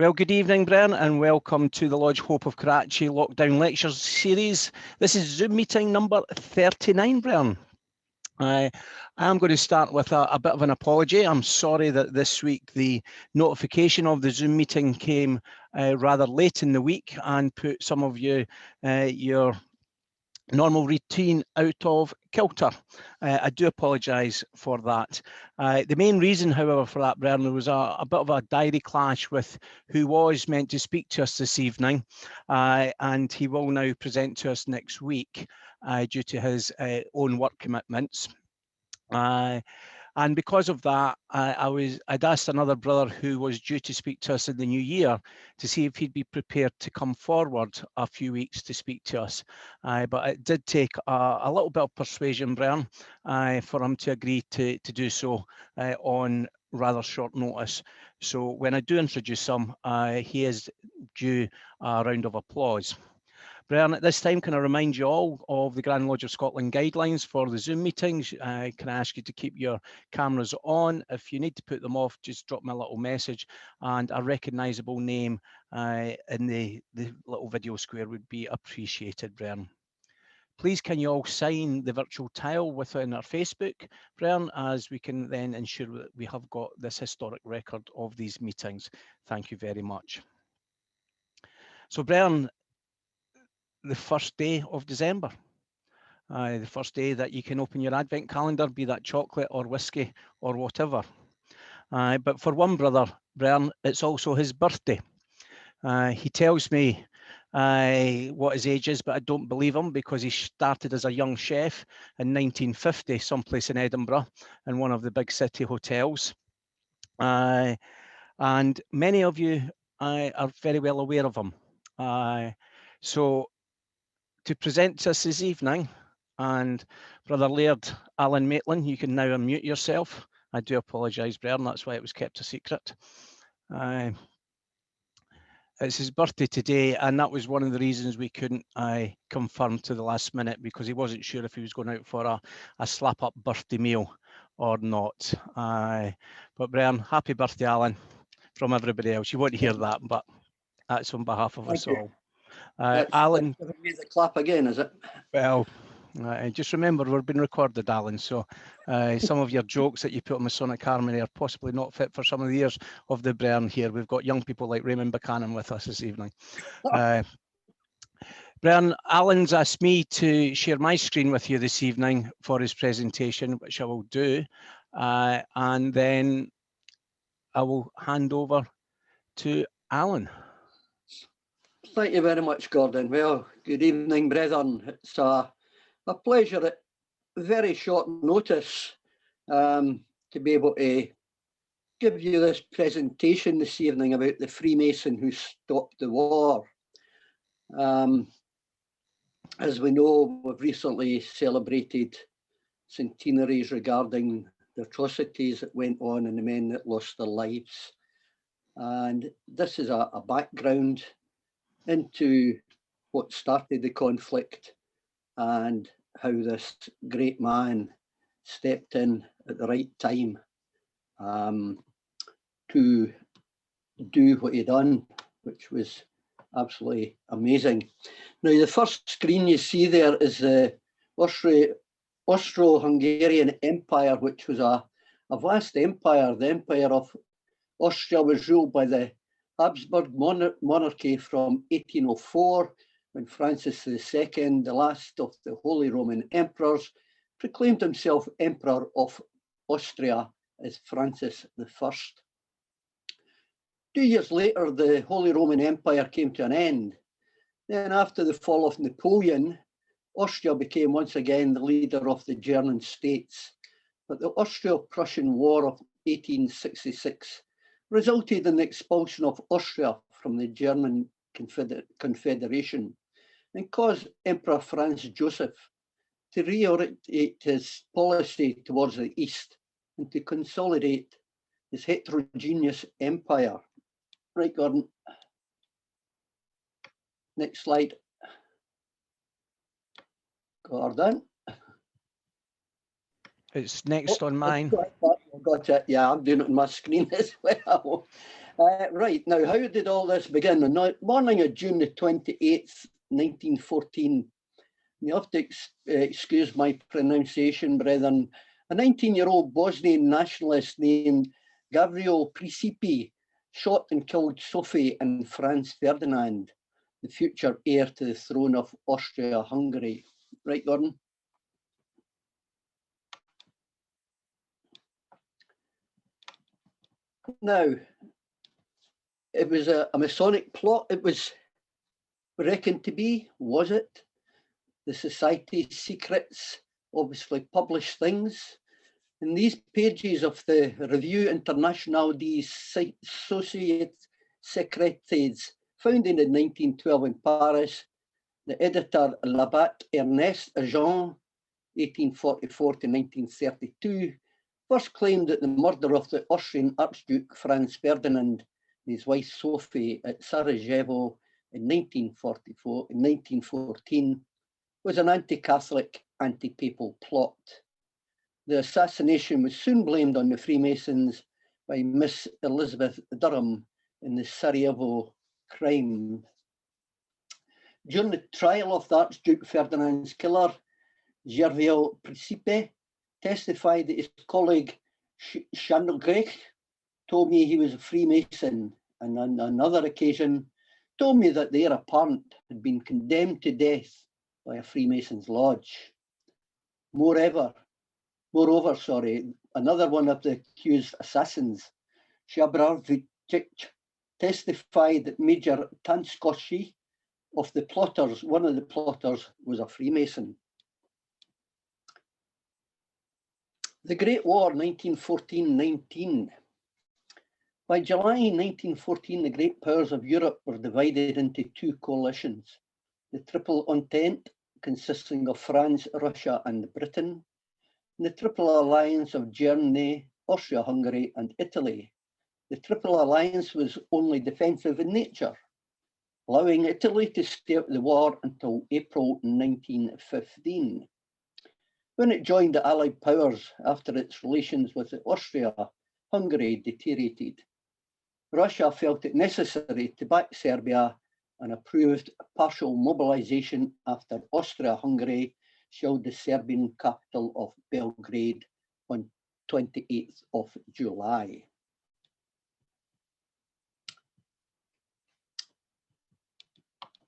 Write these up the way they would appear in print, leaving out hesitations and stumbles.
Well, good evening, Brian, and welcome to the Lodge Hope of Karachi Lockdown Lectures series. This is Zoom meeting number 39, Brian. I am going to start with a bit of an apology. I'm sorry that this week the notification of the Zoom meeting came rather late in the week and put some of you, your normal routine out of kilter. I do apologise for that. The main reason, however, for that, Brian, there was a bit of a diary clash with who was meant to speak to us this evening, and he will now present to us next week due to his own work commitments. And because of that, I'd asked another brother who was due to speak to us in the new year to see if he'd be prepared to come forward a few weeks to speak to us. But it did take a little bit of persuasion, Brian, for him to agree to do so on rather short notice. So when I do introduce him, he is due a round of applause. Brian, at this time, can I remind you all of the Grand Lodge of Scotland guidelines for the Zoom meetings? Can I ask you to keep your cameras on? If you need to put them off, just drop me a little message, and a recognisable name in the little video square would be appreciated, Brian. Please can you all sign the virtual tile within our Facebook, Brian, as we can then ensure that we have got this historic record of these meetings. Thank you very much. So, Brian, the first day of December, the first day that you can open your advent calendar, be that chocolate or whiskey or whatever. But for one brother, Brian, it's also his birthday. He tells me what his age is, but I don't believe him because he started as a young chef in 1950, someplace in Edinburgh, in one of the big city hotels. And many of you are very well aware of him. So to present to us this evening, and Brother Laird Alan Maitland, you can now unmute yourself. I do apologise, Brian, that's why it was kept a secret. It's his birthday today, and that was one of the reasons we couldn't confirm to the last minute, because he wasn't sure if he was going out for a slap-up birthday meal or not. But Brian, happy birthday, Alan, from everybody else. You won't hear that, but that's on behalf of us all. Alan, that's the clap again, is it? Well, just remember we're being recorded, Alan, so some of your jokes that you put on Masonic Harmony are possibly not fit for some of the ears of the Brian here. We've got young people like Raymond Buchanan with us this evening. Brian, Alan's asked me to share my screen with you this evening for his presentation, which I will do, and then I will hand over to Alan. Thank you very much, Gordon. Well, good evening, brethren. It's a pleasure at very short notice to be able to give you this presentation this evening about the Freemason who stopped the war. As we know, we've recently celebrated centenaries regarding the atrocities that went on and the men that lost their lives. And this is a background into what started the conflict and how this great man stepped in at the right time to do what he done, which was absolutely amazing. Now, the first screen you see there is the Austro-Hungarian Empire, which was a vast empire. The Empire of Austria was ruled by the Habsburg monarchy from 1804, when Francis II, the last of the Holy Roman Emperors, proclaimed himself Emperor of Austria as Francis I. 2 years later, the Holy Roman Empire came to an end. Then after the fall of Napoleon, Austria became once again the leader of the German states. But the Austro-Prussian War of 1866 resulted in the expulsion of Austria from the German Confederation and caused Emperor Franz Joseph to reorient his policy towards the east and to consolidate his heterogeneous empire. Right, Gordon. Next slide. Gordon. It's next on mine. Got it. Yeah, I'm doing it on my screen as well. Right, now, how did all this begin? On the morning of June the 28th, 1914, you have to excuse my pronunciation, brethren, a 19-year-old Bosnian nationalist named Gavrilo Principi shot and killed Sophie and Franz Ferdinand, the future heir to the throne of Austria-Hungary. Right, Gordon? Now, it was a Masonic plot. It was reckoned to be, was it? The Society's secrets, obviously published things. In these pages of the Revue Internationale des Sociétés Secrètes, founded in 1912 in Paris, the editor Labat Ernest Jean, 1844 to 1932, first claimed that the murder of the Austrian Archduke Franz Ferdinand and his wife Sophie at Sarajevo in 1914 was an anti-Catholic, anti-papal plot. The assassination was soon blamed on the Freemasons by Miss Elizabeth Durham in the Sarajevo crime. During the trial of the Archduke Ferdinand's killer, Gavrilo Principi testified that his colleague Schandlgrech told me he was a Freemason, and on another occasion told me that the heir apparent had been condemned to death by a Freemason's lodge. Moreover, another one of the accused assassins, Shabravicic, testified that Major Tanskoshi of the plotters, one of the plotters, was a Freemason. The Great War, 1914-19. By July 1914, the great powers of Europe were divided into two coalitions. The Triple Entente, consisting of France, Russia, and Britain, and the Triple Alliance of Germany, Austria-Hungary, and Italy. The Triple Alliance was only defensive in nature, allowing Italy to stay out the war until April 1915, when it joined the Allied powers after its relations with Austria-Hungary deteriorated. Russia felt it necessary to back Serbia and approved partial mobilization after Austria-Hungary shelled the Serbian capital of Belgrade on 28th of July.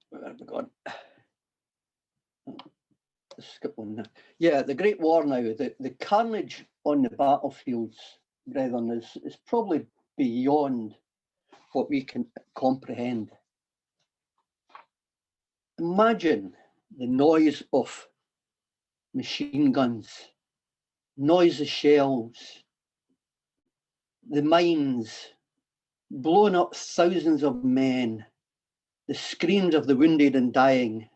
Where have we gone? Skip one now. Yeah, the Great War now, the carnage on the battlefields, brethren, is probably beyond what we can comprehend. Imagine the noise of machine guns, noise of shells, the mines, blowing up thousands of men, the screams of the wounded and dying,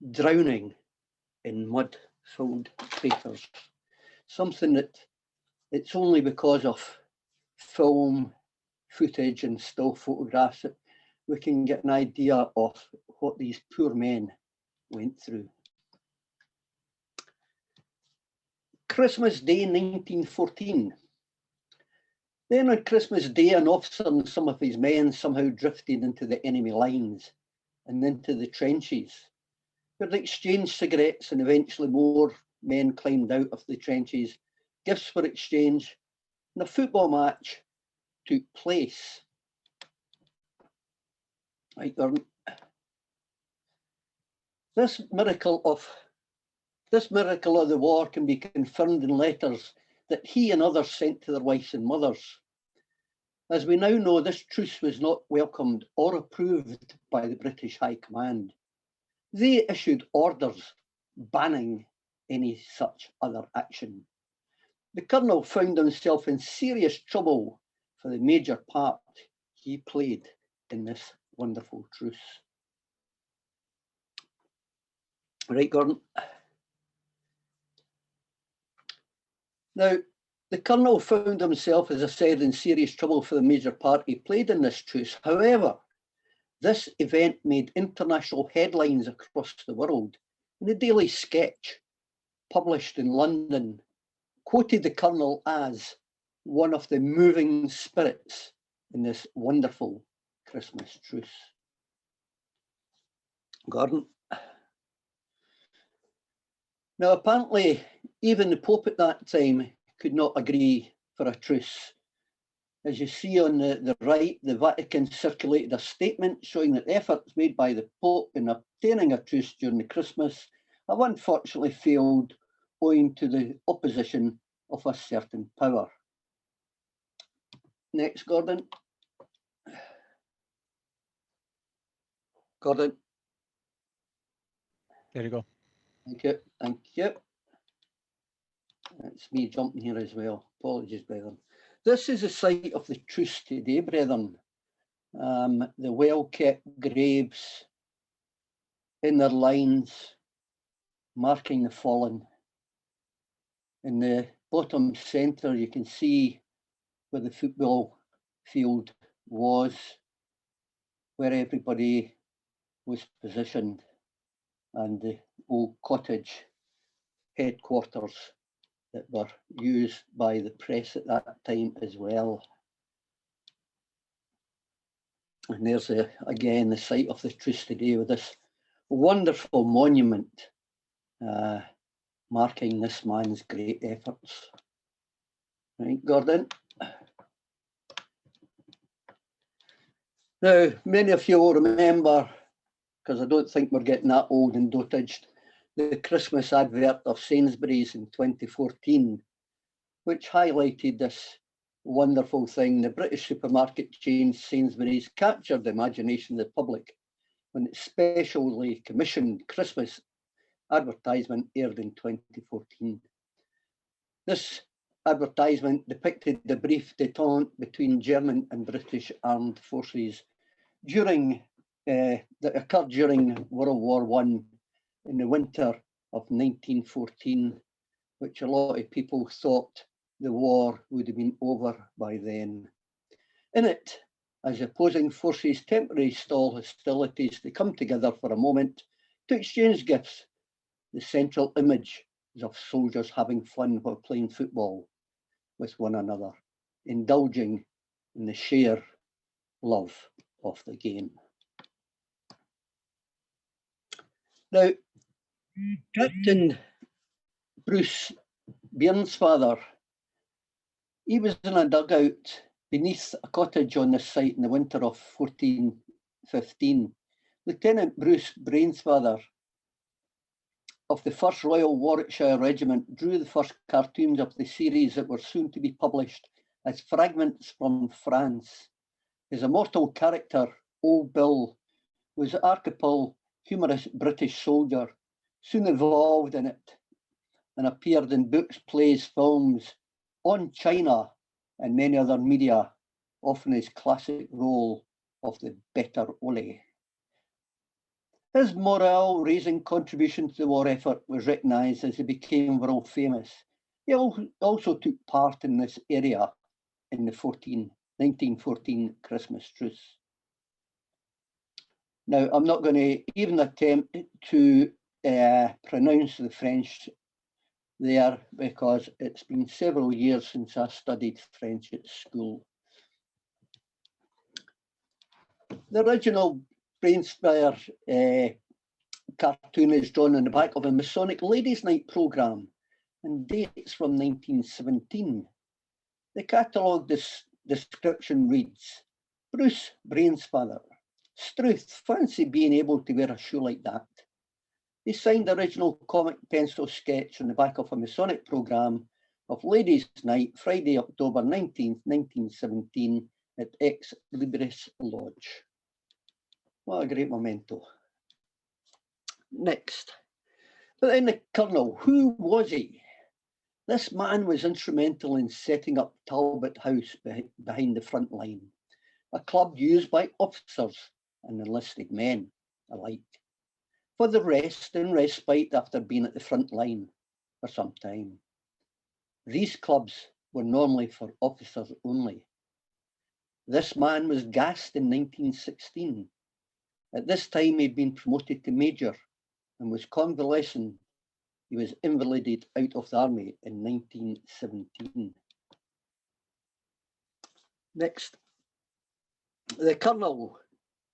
drowning in mud-filled craters. Something that it's only because of film footage and still photographs that we can get an idea of what these poor men went through. Christmas Day 1914. Then on Christmas Day, an officer and some of his men somehow drifted into the enemy lines and into the trenches, where they exchanged cigarettes, and eventually more men climbed out of the trenches. Gifts were exchanged, and a football match took place. Right, this miracle of the war can be confirmed in letters that he and others sent to their wives and mothers. As we now know, this truce was not welcomed or approved by the British High Command. They issued orders banning any such other action. The Colonel found himself in serious trouble for the major part he played in this wonderful truce. Right, Gordon? Now, the Colonel found himself, as I said, in serious trouble for the major part he played in this truce. However, this event made international headlines across the world in the Daily Sketch, published in London quoted the Colonel as one of the moving spirits in this wonderful Christmas truce. Gordon. Now, apparently, even the Pope at that time could not agree for a truce. As you see on the right, the Vatican circulated a statement showing that efforts made by the Pope in obtaining a truce during the Christmas have unfortunately failed owing to the opposition of a certain power. Next, Gordon. Gordon. There you go. Thank you. Thank you. That's me jumping here as well. Apologies, brethren. This is the site of the truce today, brethren. The well-kept graves in their lines, marking the fallen. In the bottom centre, you can see where the football field was, where everybody was positioned, and the old cottage headquarters that were used by the press at that time as well. And there's again the site of the truce today with this wonderful monument marking this man's great efforts. Right, Gordon. Now, many of you will remember, because I don't think we're getting that old and dotaged, the Christmas advert of Sainsbury's in 2014, which highlighted this wonderful thing. The British supermarket chain Sainsbury's captured the imagination of the public when its specially commissioned Christmas advertisement aired in 2014. This advertisement depicted the brief détente between German and British armed forces that occurred during World War I in the winter of 1914, which a lot of people thought the war would have been over by then. In it, as opposing forces temporarily stall hostilities to come together for a moment to exchange gifts, the central image is of soldiers having fun while playing football with one another, indulging in the sheer love of the game. Now, Captain Bruce Bairnsfather, he was in a dugout beneath a cottage on this site in the winter of 1415. Lieutenant Bruce Bairnsfather of the 1st Royal Warwickshire Regiment drew the first cartoons of the series that were soon to be published as Fragments from France. His immortal character, Old Bill, was an archetypal, humorous British soldier, soon evolved in it and appeared in books, plays, films, on China and many other media, often his classic role of the Better Ole. His morale-raising contribution to the war effort was recognised as he became world famous. He also took part in this area in the 1914 Christmas truce. Now, I'm not going to even attempt to pronounce the French there because it's been several years since I studied French at school. The original Bairnsfather cartoon is drawn on the back of a Masonic Ladies' Night programme and dates from 1917. The catalogue description reads, Bruce Bairnsfather, Struth, fancy being able to wear a shoe like that. He signed the original comic pencil sketch on the back of a Masonic programme of Ladies' Night, Friday, October 19th, 1917 at Ex Libris Lodge. What a great memento. Next. But then the Colonel, who was he? This man was instrumental in setting up Talbot House behind the front line, a club used by officers and enlisted men alike for the rest and respite after being at the front line for some time. These clubs were normally for officers only. This man was gassed in 1916. At this time, he'd been promoted to major and was convalescing He was invalided out of the army in 1917. Next, the Colonel.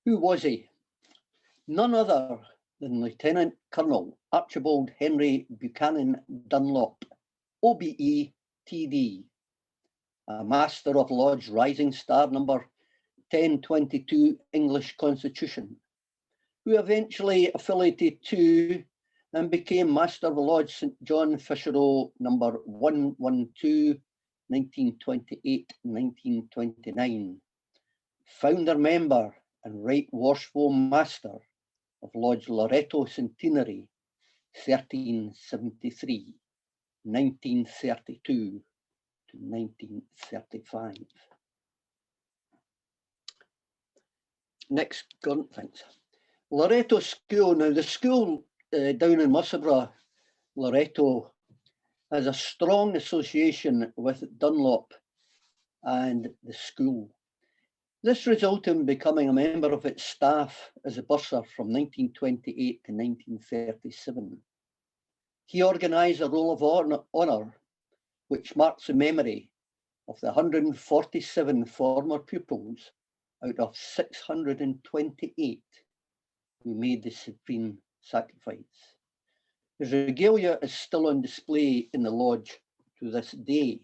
Who was he? None other than Lieutenant Colonel Archibald Henry Buchanan Dunlop, OBE TD, a Master of Lodge Rising Star number 1022 English Constitution, who eventually affiliated to and became Master of the Lodge St. John Fisherow number 112, 1928-1929, founder member and Right Worshipful Master of Lodge Loreto Centenary, 1373, 1932 to 1935. Next, thanks. Loreto School. Now, the school down in Musselburgh, Loreto, has a strong association with Dunlop and the school. This resulted in becoming a member of its staff as a bursar from 1928 to 1937. He organised a roll of honour, which marks the memory of the 147 former pupils out of 628 who made the supreme sacrifice. His regalia is still on display in the lodge to this day.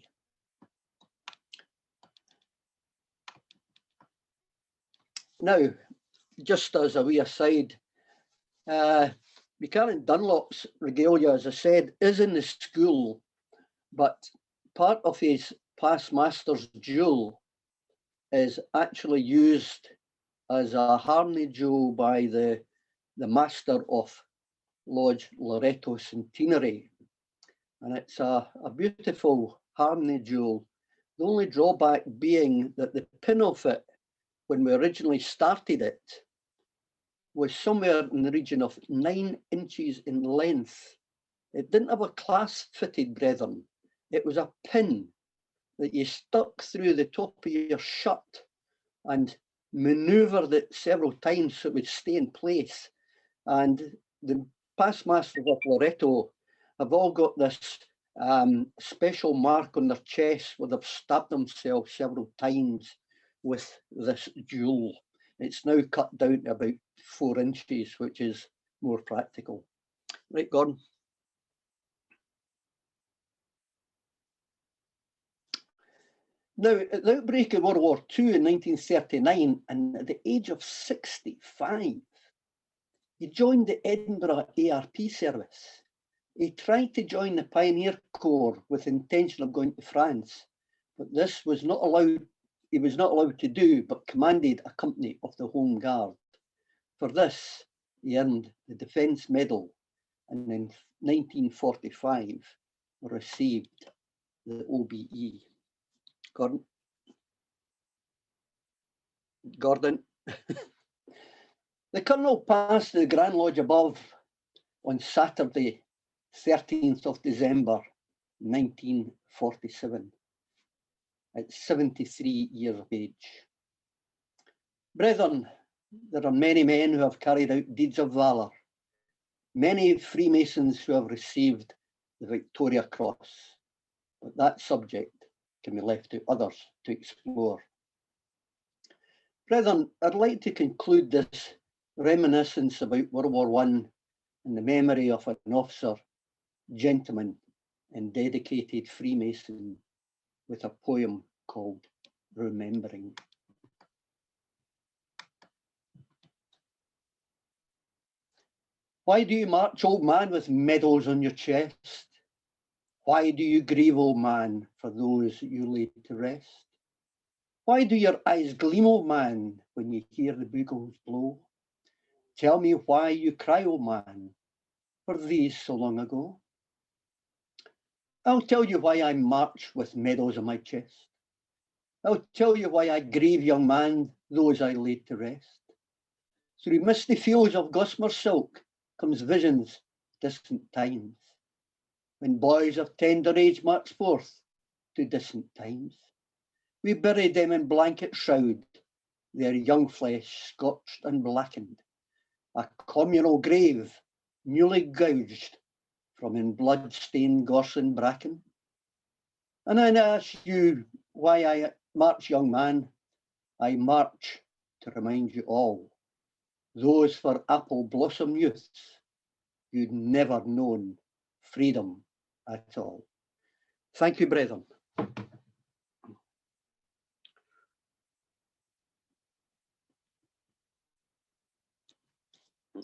Now, just as a wee aside, Buchanan Dunlop's regalia, as I said, is in the school, but part of his past master's jewel is actually used as a harmony jewel by the master of Lodge Loreto Centenary. And it's a beautiful harmony jewel. The only drawback being that the pin of it, when we originally started it, was somewhere in the region of 9 inches in length. It didn't have a clasp fitted, brethren. It was a pin that you stuck through the top of your shirt and manoeuvred it several times so it would stay in place. And the past masters of Loreto have all got this special mark on their chest where they've stabbed themselves several times with this jewel. It's now cut down to about 4 inches, which is more practical. Right, Gordon. Now, at the outbreak of World War II in 1939, and at the age of 65, he joined the Edinburgh ARP service. He tried to join the Pioneer Corps with the intention of going to France, but this was not allowed. He was not allowed to do, but commanded a company of the Home Guard. For this, he earned the Defence Medal, and in 1945 received the OBE. Gordon. The Colonel passed the Grand Lodge above on Saturday, 13th of December, 1947, at 73 years of age. Brethren, there are many men who have carried out deeds of valour, many Freemasons who have received the Victoria Cross, but that subject can be left to others to explore. Brethren, I'd like to conclude this reminiscence about World War I in the memory of an officer, gentleman, and dedicated Freemason with a poem called Remembering. Why do you march, old man, with medals on your chest? Why do you grieve, old man, for those you laid to rest? Why do your eyes gleam, old man, when you hear the bugles blow? Tell me why you cry, old man, for these so long ago. I'll tell you why I march with medals on my chest. I'll tell you why I grieve, young man, those I laid to rest. Through misty fields of gossamer silk comes visions, distant times, when boys of tender age march forth to distant times. We buried them in blanket shroud, their young flesh scorched and blackened, a communal grave, newly gouged from in blood-stained gorse and bracken. And then I ask you why I march, young man. I march to remind you all, those for apple blossom youths, you'd never known freedom at all. Thank you, brethren.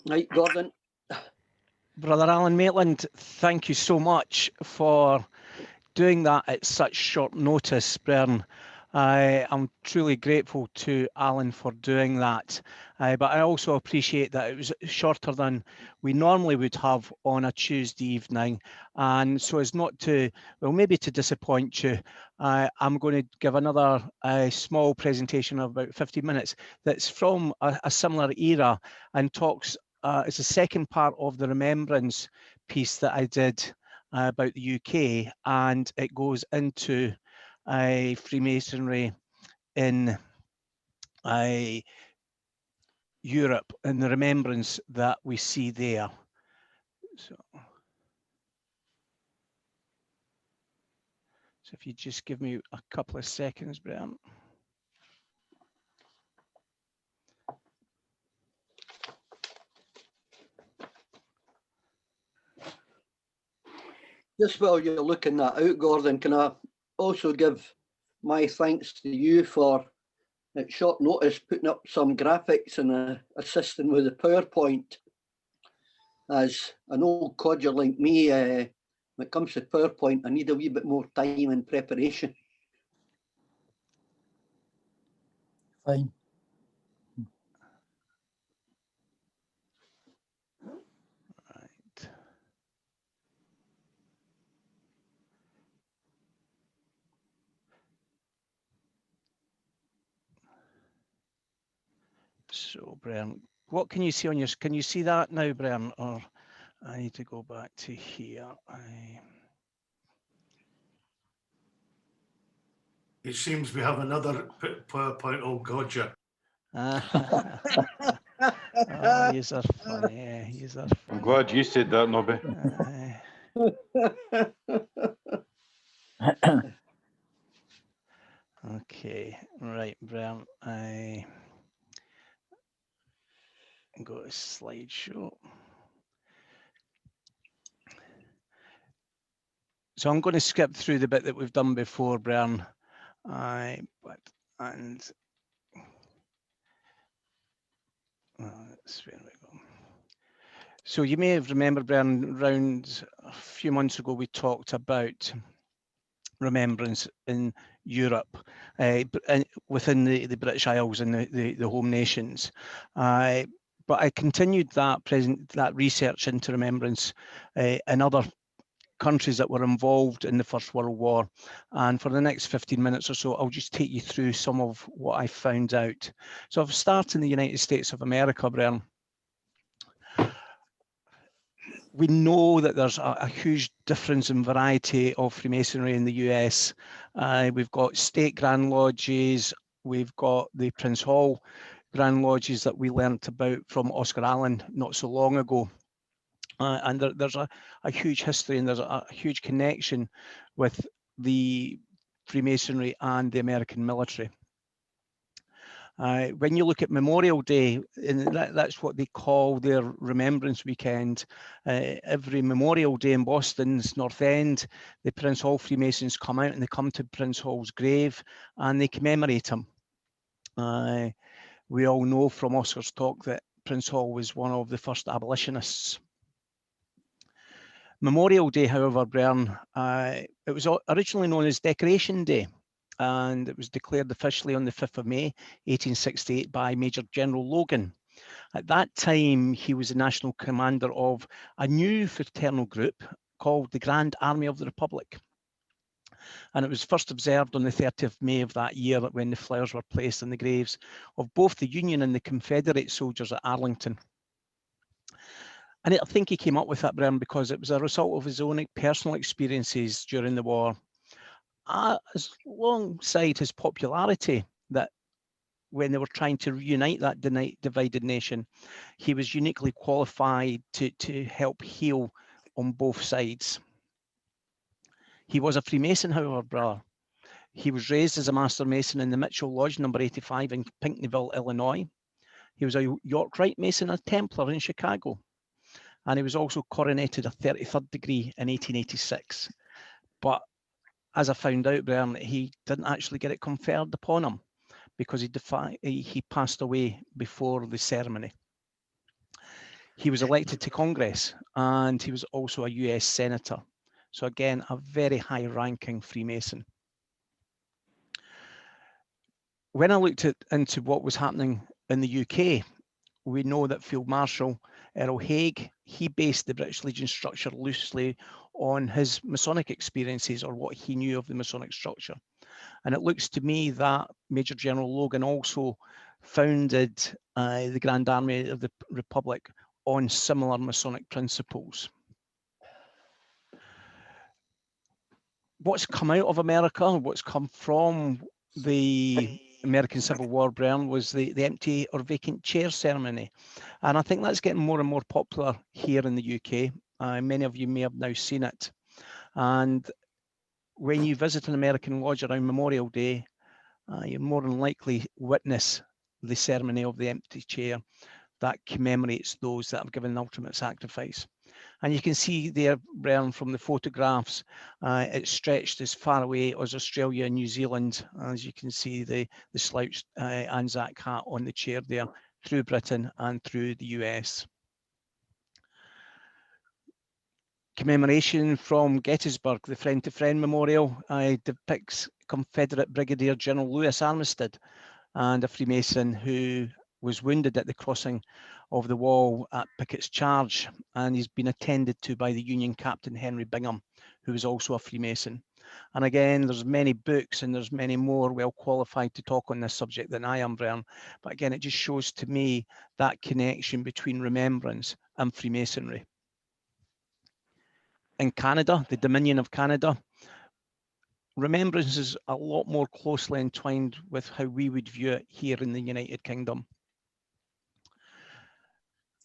Right, Gordon. Brother Alan Maitland, thank you so much for doing that at such short notice, Bern. I'm truly grateful to Alan for doing that, but I also appreciate that it was shorter than we normally would have on a Tuesday evening, and so as not to, well, maybe to disappoint you, I'm going to give another small presentation of about 50 minutes that's from a similar era and talks, it's the second part of the Remembrance piece that I did about the UK, and it goes into Freemasonry in Europe and the remembrance that we see there. So if you just give me a couple of seconds, Brian. Just while you're looking that out, Gordon, can I also give my thanks to you for, at short notice, putting up some graphics and assisting with the PowerPoint. As an old codger like me, when it comes to PowerPoint, I need a wee bit more time and preparation. Fine. Right. So, Brian, what can you see on your? Can you see that now, Brian? Or I need to go back to here. It seems we have another PowerPoint old gotcha. Oh, yous are funny. Yeah, yous are funny. I'm glad you said that, Nobby. Okay, right, Brian. I go to slideshow. So I'm going to skip through the bit that we've done before, Brian. That's where we go. So you may have remembered, Brian, around a few months ago, we talked about remembrance in Europe, within the British Isles and the home nations. But I continued that research into remembrance in other countries that were involved in the First World War. And for the next 15 minutes or so, I'll just take you through some of what I found out. So I've started in the United States of America, Brian. We know that there's a huge difference in variety of Freemasonry in the US. We've got state Grand Lodges, we've got the Prince Hall Grand Lodges that we learnt about from Oscar Allen not so long ago. And there's a huge history and there's a huge connection with the Freemasonry and the American military. When you look at Memorial Day, and that's what they call their Remembrance Weekend, every Memorial Day in Boston's North End, the Prince Hall Freemasons come out and they come to Prince Hall's grave and they commemorate him. We all know from Oscar's talk that Prince Hall was one of the first abolitionists. Memorial Day, however, Brian, it was originally known as Decoration Day, and it was declared officially on the 5th of May, 1868 by Major General Logan. At that time, he was the national commander of a new fraternal group called the Grand Army of the Republic. And it was first observed on the 30th of May of that year when the flowers were placed in the graves of both the Union and the Confederate soldiers at Arlington. And I think he came up with that, Brian, because it was a result of his own personal experiences during the war, alongside his popularity, that when they were trying to reunite that divided nation, he was uniquely qualified to help heal on both sides. He was a Freemason, however, brother. He was raised as a Master Mason in the Mitchell Lodge, number 85 in Pinckneyville, Illinois. He was a York Rite Mason, a Templar in Chicago. And he was also coronated a 33rd degree in 1886. But as I found out, Brian, he didn't actually get it conferred upon him because he passed away before the ceremony. He was elected to Congress and he was also a US Senator. So again, a very high-ranking Freemason. When I looked into what was happening in the UK, we know that Field Marshal Earl Haig, he based the British Legion structure loosely on his Masonic experiences or what he knew of the Masonic structure. And it looks to me that Major General Logan also founded the Grand Army of the Republic on similar Masonic principles. What's come out of America, what's come from the American Civil War, Brian, was the empty or vacant chair ceremony. And I think that's getting more and more popular here in the UK. Many of you may have now seen it. And when you visit an American lodge around Memorial Day, you more than likely witness the ceremony of the empty chair that commemorates those that have given the ultimate sacrifice. And you can see there, Brian, from the photographs, it's stretched as far away as Australia and New Zealand. As you can see, the slouched Anzac hat on the chair there, through Britain and through the US. Commemoration from Gettysburg, the Friend to Friend Memorial depicts Confederate Brigadier General Lewis Armistead and a Freemason who was wounded at the crossing of the wall at Pickett's Charge, and he's been attended to by the Union Captain Henry Bingham, who is also a Freemason. And again, there's many books and there's many more well qualified to talk on this subject than I am, Brian. But again, it just shows to me that connection between Remembrance and Freemasonry. In Canada, the Dominion of Canada, Remembrance is a lot more closely entwined with how we would view it here in the United Kingdom.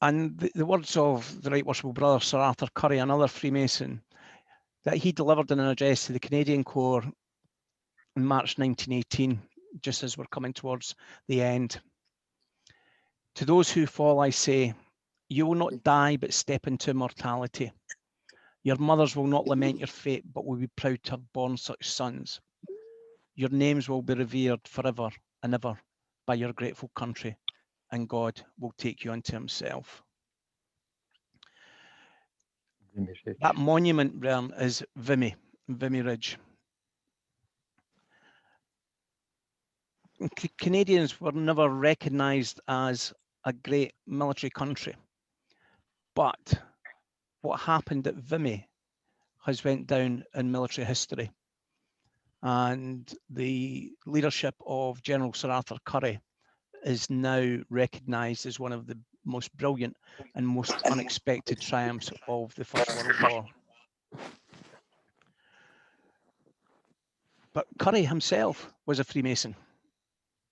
And the words of the Right Worshipful Brother Sir Arthur Currie, another Freemason, that he delivered in an address to the Canadian Corps in March 1918, just as we're coming towards the end. To those who fall, I say, you will not die but step into immortality. Your mothers will not lament your fate, but will be proud to have borne such sons. Your names will be revered forever and ever by your grateful country, and God will take you unto himself. That monument, Brian, is Vimy Ridge. Canadians were never recognised as a great military country, but what happened at Vimy has went down in military history. And the leadership of General Sir Arthur Currie is now recognised as one of the most brilliant and most unexpected triumphs of the First World War. But Currie himself was a Freemason.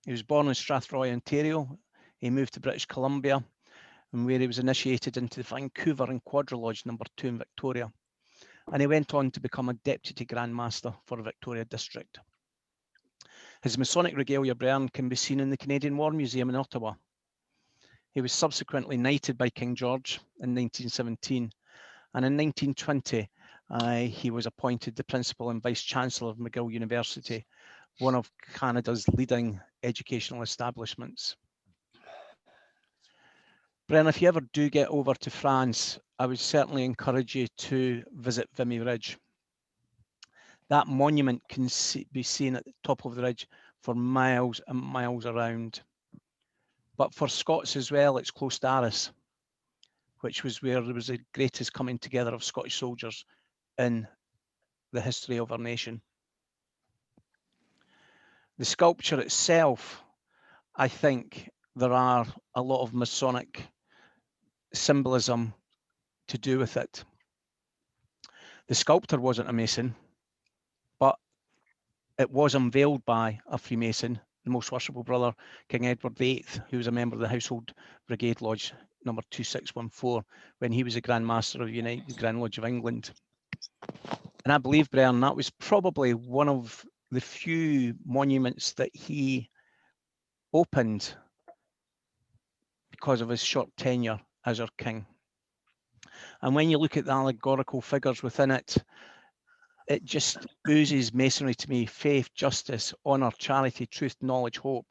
He was born in Strathroy, Ontario. He moved to British Columbia, and where he was initiated into the Vancouver and Quadrilodge number 2 in Victoria. And he went on to become a Deputy Grand Master for Victoria District. His Masonic regalia, Brian, can be seen in the Canadian War Museum in Ottawa. He was subsequently knighted by King George in 1917, and in 1920 he was appointed the Principal and Vice Chancellor of McGill University, one of Canada's leading educational establishments. Brian, if you ever do get over to France, I would certainly encourage you to visit Vimy Ridge. That monument can be seen at the top of the ridge for miles and miles around. But for Scots as well, it's close to Arras, which was where there was the greatest coming together of Scottish soldiers in the history of our nation. The sculpture itself, I think there are a lot of Masonic symbolism to do with it. The sculptor wasn't a Mason, but it was unveiled by a Freemason the most worshipful brother, King Edward VIII, who was a member of the Household Brigade Lodge number 2614, when he was a Grand Master of the United Grand Lodge of England. And I believe, Brian, that was probably one of the few monuments that he opened because of his short tenure as our king. And when you look at the allegorical figures within it, it just oozes masonry to me: faith, justice, honour, charity, truth, knowledge, hope.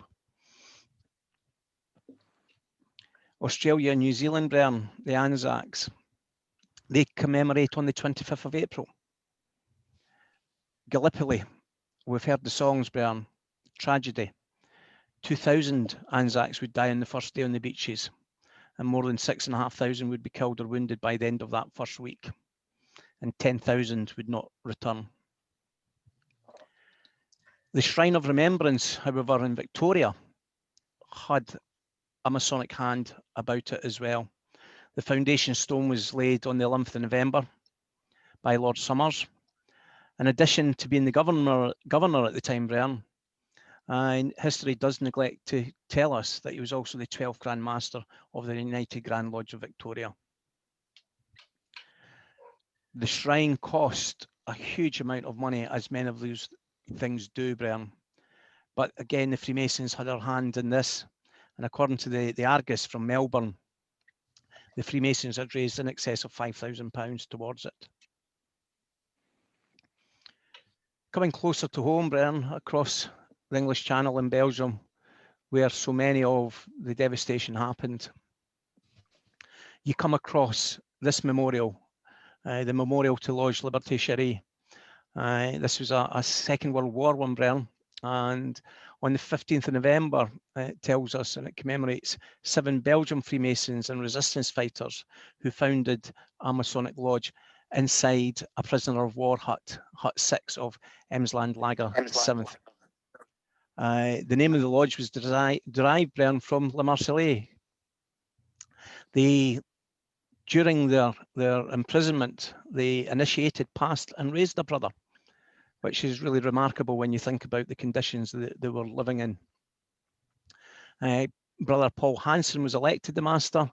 Australia and New Zealand, Brian, the Anzacs, they commemorate on the 25th of April. Gallipoli, we've heard the songs, Brian, tragedy. 2,000 Anzacs would die on the first day on the beaches, and more than 6,500 would be killed or wounded by the end of that first week, and 10,000 would not return. The Shrine of Remembrance, however, in Victoria had a Masonic hand about it as well. The foundation stone was laid on the 11th of November by Lord Somers. In addition to being the governor at the time, Brian, and history does neglect to tell us that he was also the 12th Grand Master of the United Grand Lodge of Victoria. The shrine cost a huge amount of money, as many of those things do, Brian. But again, the Freemasons had their hand in this. And according to the Argus from Melbourne, the Freemasons had raised in excess of £5,000 towards it. Coming closer to home, Brian, across the English Channel in Belgium, where so many of the devastation happened, you come across this memorial, the memorial to Lodge Liberté Chérie. This was a Second World War one, Brian, and on the 15th of November, it tells us, and it commemorates 7 Belgian Freemasons and resistance fighters who founded a Masonic lodge inside a prisoner of war hut, Hut 6 of Emsland Lager 7th. The name of the lodge was derived, Brian, from La Marseillaise. During their imprisonment, they initiated, passed and raised a brother, which is really remarkable when you think about the conditions that they were living in. Brother Paul Hansen was elected the master.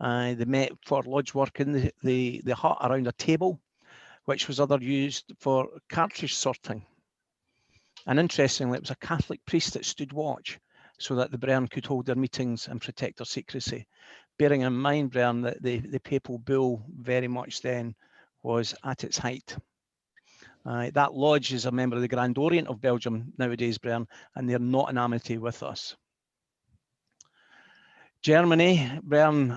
They met for lodge work in the hut around a table, which was used for cartridge sorting. And interestingly, it was a Catholic priest that stood watch so that the Brethren could hold their meetings and protect their secrecy. Bearing in mind, Brethren, that the papal bull very much then was at its height. That lodge is a member of the Grand Orient of Belgium nowadays, Brethren, and they're not in amity with us. Germany, Brethren,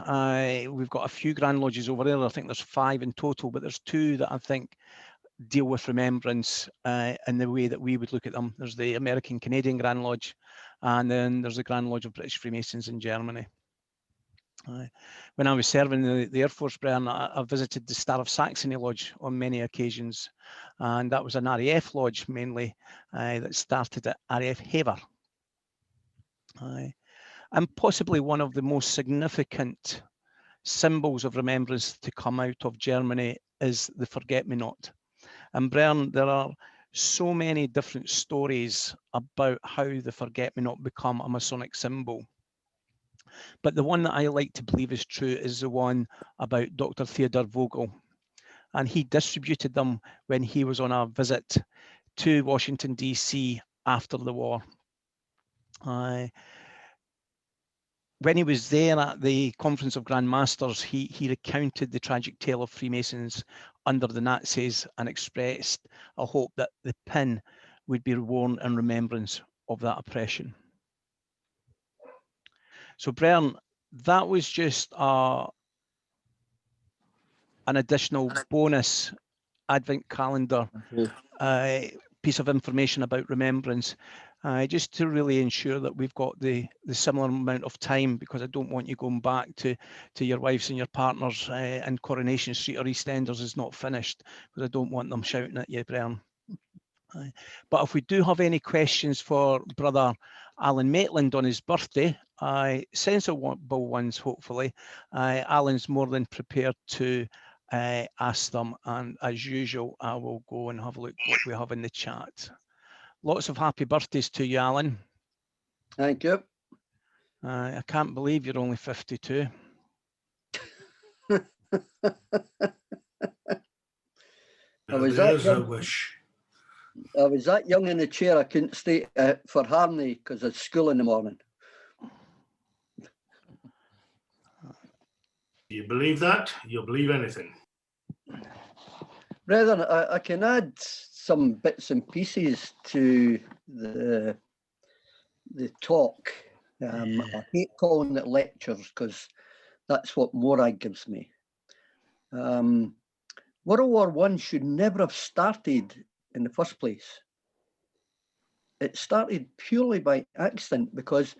we've got a few Grand Lodges over there. I think there's 5 in total, but there's 2 that I think deal with remembrance in the way that we would look at them. There's the American Canadian Grand Lodge, and then there's the Grand Lodge of British Freemasons in Germany. When I was serving the Air Force, Brian, I visited the Star of Saxony Lodge on many occasions, and that was an RAF lodge mainly that started at RAF Hever. And possibly one of the most significant symbols of remembrance to come out of Germany is the Forget-Me-Not. And Brian, there are so many different stories about how the Forget-Me-Not become a Masonic symbol. But the one that I like to believe is true is the one about Dr. Theodor Vogel. And he distributed them when he was on a visit to Washington, D.C. after the war. When he was there at the Conference of Grand Masters, he recounted the tragic tale of Freemasons under the Nazis and expressed a hope that the pin would be worn in remembrance of that oppression. So, Bern, that was just an additional bonus Advent calendar piece of information about remembrance, just to really ensure that we've got the similar amount of time, because I don't want you going back to your wives and your partners and Coronation Street or EastEnders is not finished, because I don't want them shouting at you, Bern. But if we do have any questions for Brother Alan Maitland on his birthday, sensible ones hopefully, Alan's more than prepared to ask them, and as usual I will go and have a look what we have in the chat. Lots of happy birthdays to you, Alan. Thank you. I can't believe you're only 52. There's a wish. I was that young in the chair, I couldn't stay for Harney because it's school in the morning. You believe that? You'll believe anything. Brethren, I can add some bits and pieces to the talk. I hate calling it lectures because that's what Morag gives me. World War I should never have started in the first place. It started purely by accident because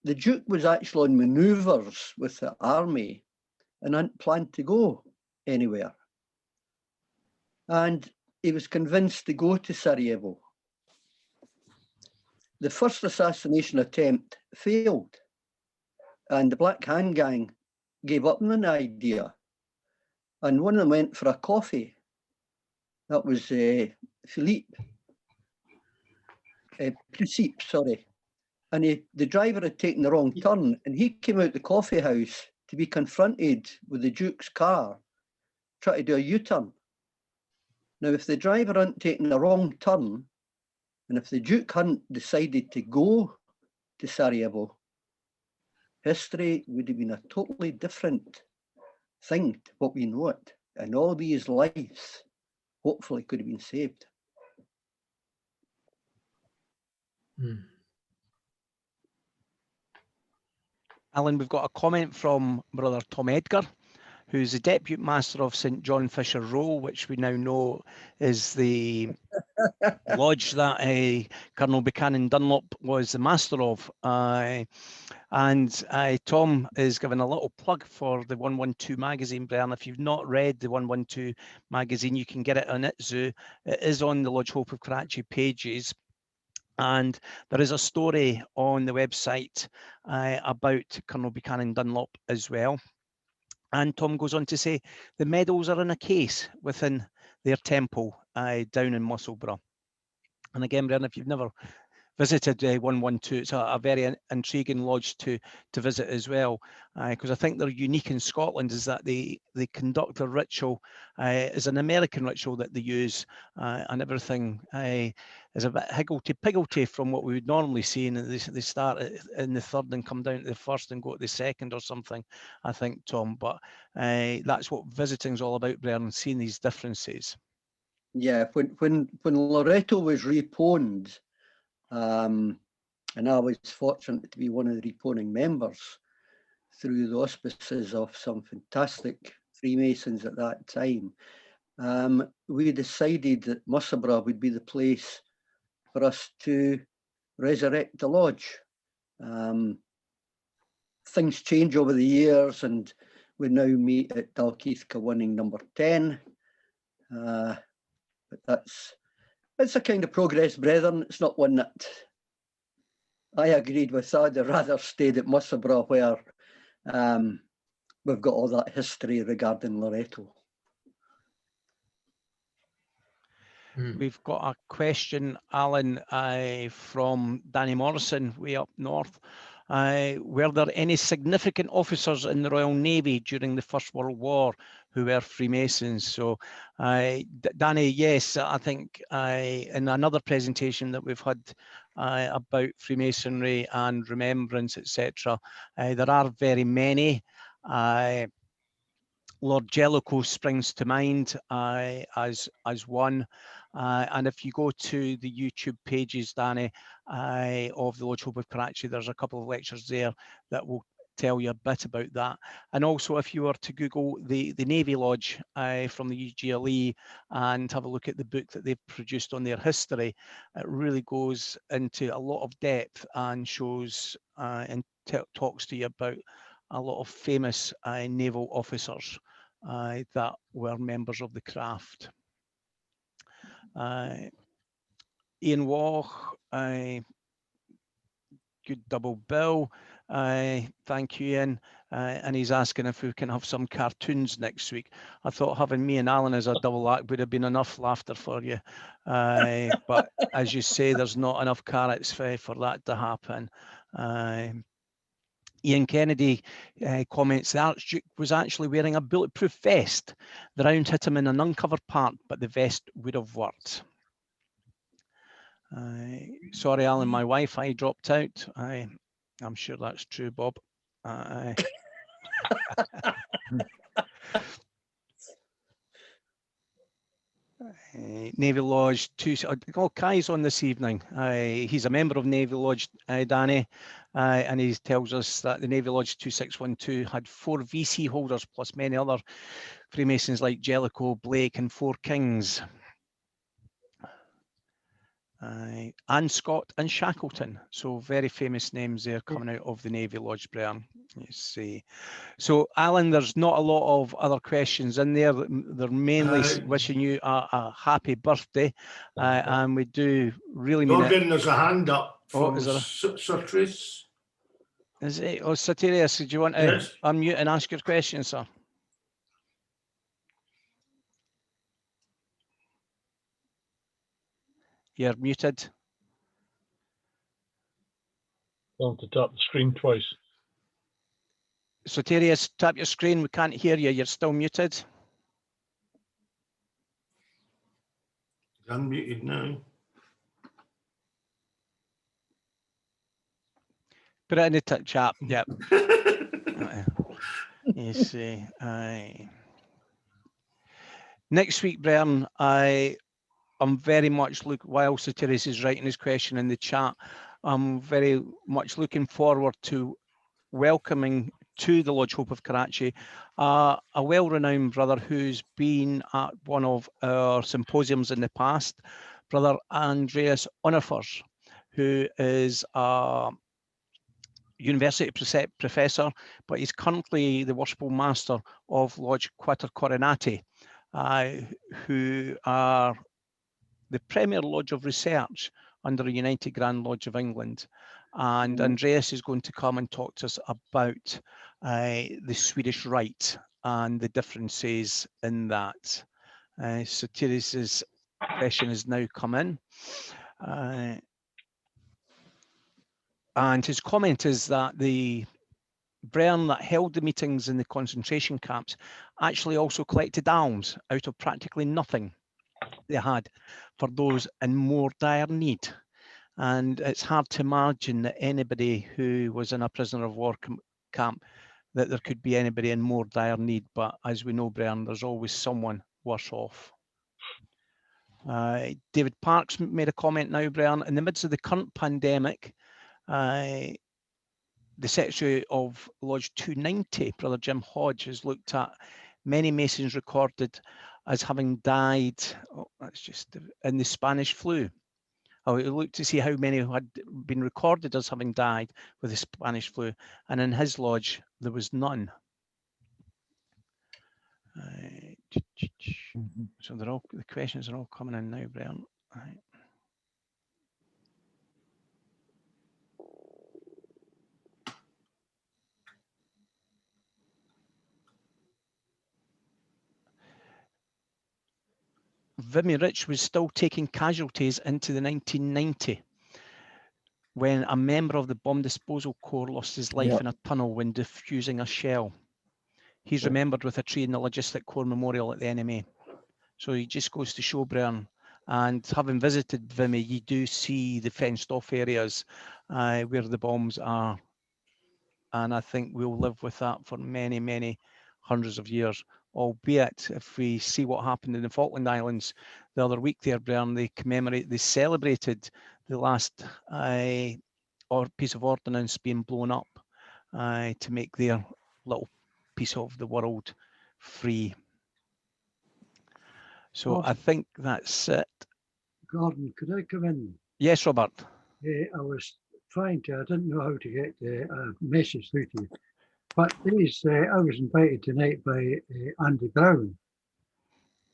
the Duke was actually on manoeuvres with the army and hadn't planned to go anywhere. And he was convinced to go to Sarajevo. The first assassination attempt failed, and the Black Hand Gang gave up on the idea. And one of them went for a coffee. That was Principe, sorry. And the driver had taken the wrong turn, and he came out the coffee house to be confronted with the Duke's car, trying to do a U-turn. Now, if the driver hadn't taken the wrong turn, and if the Duke hadn't decided to go to Sarajevo, history would have been a totally different thing to what we know it. And all these lives hopefully could have been saved. Alan, we've got a comment from Brother Tom Edgar, who's the Deputy Master of St John Fisher Row, which we now know is the lodge that Colonel Buchanan Dunlop was the master of. And Tom is giving a little plug for the 112 magazine, Brian. If you've not read the 112 magazine, you can get it on ITZU. It is on the Lodge Hope of Karachi pages. And there is a story on the website about Colonel Buchanan Dunlop as well. And Tom goes on to say the medals are in a case within their temple down in Musselburgh. And again, Brian, if you've never visited 112, it's a very intriguing lodge to visit as well, because I think they're unique in Scotland is that they conduct a ritual is an American ritual that they use, and everything is a bit higgledy-piggledy from what we would normally see, and they start in the third and come down to the first and go to the second or something, I think, Tom. But that's what visiting's all about, Brian, seeing these differences. Yeah, when Loreto was reponed, and I was fortunate to be one of the reponing members through the auspices of some fantastic Freemasons at that time. We decided that Musselburgh would be the place for us to resurrect the lodge. Things change over the years, and we now meet at Dalkeith Kawinning number 10. But it's a kind of progress, brethren. It's not one that I agreed with. I'd rather stayed at Musselburgh where we've got all that history regarding Loreto. We've got a question, Alan, from Danny Morrison, way up north. Were there any significant officers in the Royal Navy during the First World War who were Freemasons? So, Danny, yes, I think in another presentation that we've had about Freemasonry and Remembrance, etc., there are very many. Lord Jellicoe springs to mind as one. And if you go to the YouTube pages, Danny, of the Lodge Hope of Karachi, there's a couple of lectures there that will tell you a bit about that. And also, if you were to Google the Navy Lodge from the UGLE and have a look at the book that they've produced on their history, it really goes into a lot of depth and shows and talks to you about a lot of famous naval officers that were members of the craft. Ian Walsh, good double bill. Thank you, Ian. And he's asking if we can have some cartoons next week. I thought having me and Alan as a double act would have been enough laughter for you. But as you say, there's not enough carrots for that to happen. Ian Kennedy comments, the Archduke was actually wearing a bulletproof vest. The round hit him in an uncovered part, but the vest would have worked. Sorry, Alan, my Wi-Fi dropped out. I'm sure that's true, Bob. Navy Lodge 2. Oh, Kai's on this evening. He's a member of Navy Lodge, Danny, and he tells us that the Navy Lodge 2612 had 4 VC holders plus many other Freemasons like Jellicoe, Blake, and 4 Kings. Anne Scott and Shackleton. So very famous names there coming out of the Navy Lodge, Brian. You see. So Alan, there's not a lot of other questions in there. They're mainly wishing you a happy birthday, and we do really mean Morgan, it. there's a hand up from is there Sir Truce. Is it? Oh, Satirius, do you want to unmute and ask your question, sir? You're muted. I'll have to tap the screen twice. Satirius, tap your screen. We can't hear you. You're still muted. Unmuted now. Put it in the chat. Yep. You see. Next week, Brian, I'm very much while Satirius is writing his question in the chat, I'm very much looking forward to welcoming to the Lodge Hope of Karachi a well-renowned brother who's been at one of our symposiums in the past, Brother Andreas Onifers, who is a university professor, but he's currently the worshipful master of Lodge Quater Coronati, who are the premier lodge of research under the United Grand Lodge of England. And Andreas is going to come and talk to us about the Swedish Rite and the differences in that. So Teresa's question has now come in. And his comment is that the Bren that held the meetings in the concentration camps actually also collected alms out of practically nothing they had for those in more dire need. And it's hard to imagine that anybody who was in a prisoner of war camp, that there could be anybody in more dire need. But as we know, Bren, there's always someone worse off. David Parks made a comment now, Bren, in the midst of the current pandemic, the secretary of Lodge 290, Brother Jim Hodge, has looked at many Masons recorded as having died, that's just in the Spanish flu. Oh, he looked to see how many had been recorded as having died with the Spanish flu, and in his lodge there was none. So they're all, the questions are all coming in now, Brian. Right. Vimy Rich was still taking casualties into the 1990 when a member of the Bomb Disposal Corps lost his life in a tunnel when defusing a shell. He's remembered with a tree in the Logistic Corps Memorial at the NMA. So he just goes to show, Brian, and having visited Vimy, you do see the fenced off areas where the bombs are. And I think we'll live with that for many, many hundreds of years. Albeit, if we see what happened in the Falkland Islands the other week there, Brian, they celebrated the last piece of ordnance being blown up to make their little piece of the world free. So I think that's it. Gordon, could I come in? Yes, Robert. I was trying to, I didn't know how to get a message through to you. But I was invited tonight by Andy Brown.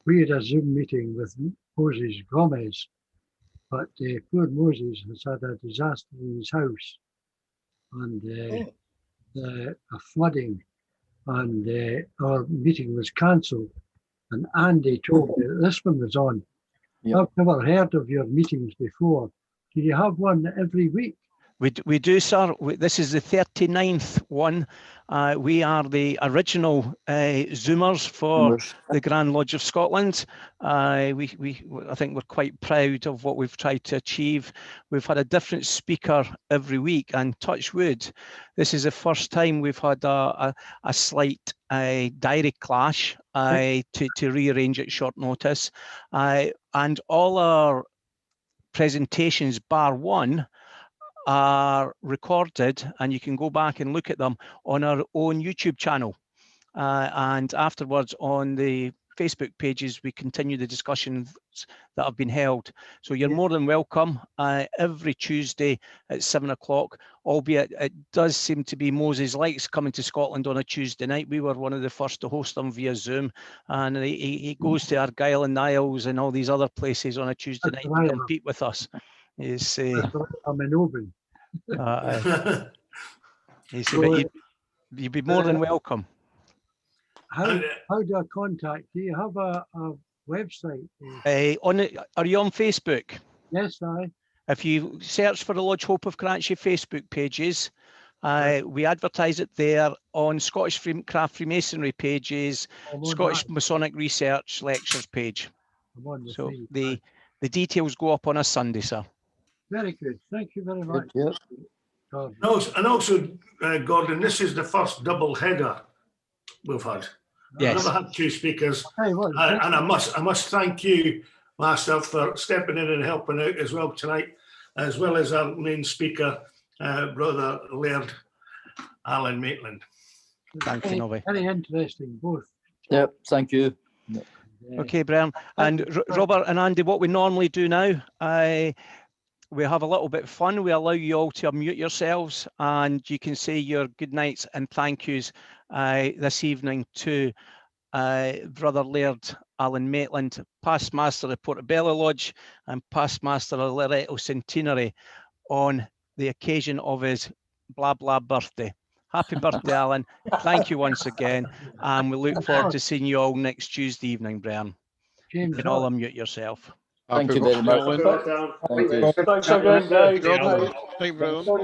We had a Zoom meeting with Moses Gomez, but poor Moses has had a disaster in his house and a flooding, and our meeting was cancelled. And Andy told me that this one was on. I've never heard of your meetings before. Do you have one every week? We do, sir. This is the 39th one. We are the original Zoomers for the Grand Lodge of Scotland. I think we're quite proud of what we've tried to achieve. We've had a different speaker every week, and touch wood, this is the first time we've had a slight diary clash to rearrange at short notice. And all our presentations, bar one, are recorded, and you can go back and look at them on our own YouTube channel. And afterwards on the Facebook pages, we continue the discussions that have been held. So you're more than welcome every Tuesday at 7 o'clock, albeit it does seem to be Moses likes coming to Scotland on a Tuesday night. We were one of the first to host them via Zoom, and he goes to Argyll and Niles and all these other places on a Tuesday night to compete with us. I'm in Oban. You'd be more than welcome. How do I contact you? You have a website? Are you on Facebook? Yes, I. If you search for the Lodge Hope of Cranchie Facebook pages, we advertise it there, on Scottish Craft Freemasonry pages, Scottish Masonic Research Lectures page. So the details go up on a Sunday, sir. Very good. Thank you very much. Yep. And also, Gordon, this is the first double header we've had. Yes. I've never had two speakers, Hey, well, and I must thank you, Master, for stepping in and helping out as well tonight, as well as our main speaker, Brother Laird Alan Maitland. Thank you, Nobby. Very interesting, both. Yep, thank you. Okay, Brian. And Robert and Andy, what we normally do now, we have a little bit of fun. We allow you all to unmute yourselves, and you can say your good nights and thank yous this evening to Brother Laird Alan Maitland, past Master of Portobello Lodge and past Master of Loretto Centenary, on the occasion of his blah blah birthday. Happy birthday, Alan. Thank you once again, and we look forward to seeing you all next Tuesday evening, Brian. You can all unmute yourself. Thank you very much. Thank you. Thanks again, guys. Thank you very much.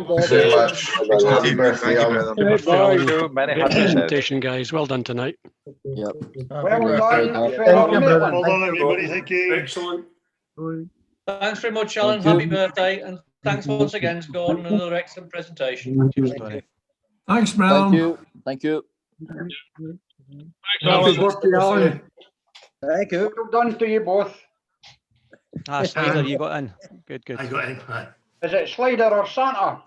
Happy birthday, Alan. Thank you. Many happy presentation, guys. Well done tonight. Yep. Well done. Well done, everybody. Thank you. Excellent. Thanks very much, Alan. Happy birthday. And thanks once again to Gordon. Another excellent presentation. Thanks, Brown. Thank you. Happy birthday, Alan. Thank you. Well done to you both. Slider, you got in. Good. I got in. Aye. Is it Slider or Santa?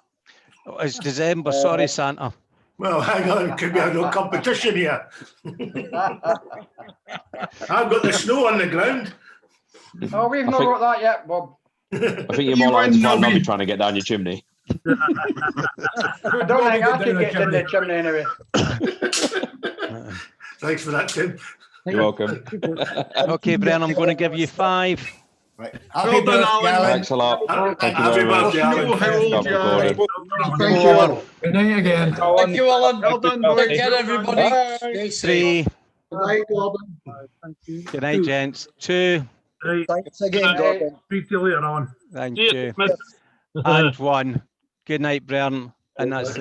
Oh, it's December. Sorry, Santa. Well, hang on. Could be a no competition here. I've got the snow on the ground. Oh, we've not got that yet, Bob. I think you're more likely to find Nobby trying to get down your chimney. I don't think I can get in the chimney anyway. Thanks for that, Tim. You're welcome. Okay, Brian, I'm going to give you 5. Right. Happy birthday, Alan. Thanks a lot. Thank you Happy very much. birthday, Alan. Stop recording. Thank you. Good night again. Thank you, Alan. Well done, Take care, everybody. 3. Good night, Gordon. Good night, gents. 2. Thanks again, Gordon. Speak to you later on. Thank you. And 1. Good night, Brian. And that's the